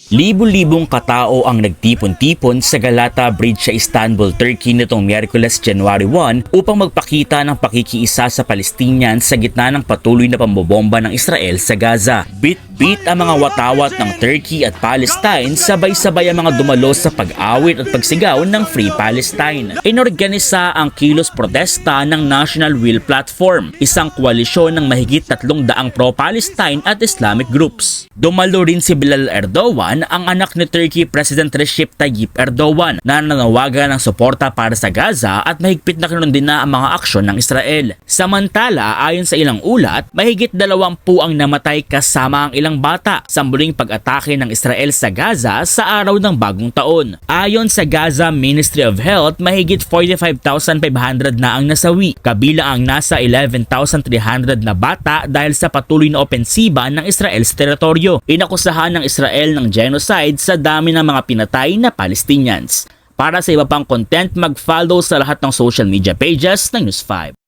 Libo-libong katao ang nagtipon-tipon sa Galata Bridge sa Istanbul, Turkey nitong Miyerkules, January 1 upang magpakita ng pakikiisa sa Palestinians sa gitna ng patuloy na pambobomba ng Israel sa Gaza. Bit-bit ang mga watawat ng Turkey at Palestine, sabay-sabay ang mga dumalo sa pag-awit at pagsigaw ng Free Palestine. Inorganisa ang kilos protesta ng National Will Platform, isang koalisyon ng mahigit 300 pro-Palestine at Islamic groups. Dumalo rin si Bilal Erdogan, ang anak ni Turkey President Recep Tayyip Erdogan, na nanawagan ng suporta para sa Gaza at mahigpit na kinundin na ang mga aksyon ng Israel. Samantala, ayon sa ilang ulat, mahigit 20 ang namatay kasama ang ilang bata sa muling pag-atake ng Israel sa Gaza sa araw ng bagong taon. Ayon sa Gaza Ministry of Health, mahigit 45,500 na ang nasawi, kabilang ang nasa 11,300 na bata dahil sa patuloy na opensiba ng Israel sa teritoryo. Inakusahan ng Israel ng genocide sa dami ng mga pinatay na Palestinians. Para sa iba pang content, mag-follow sa lahat ng social media pages ng News 5.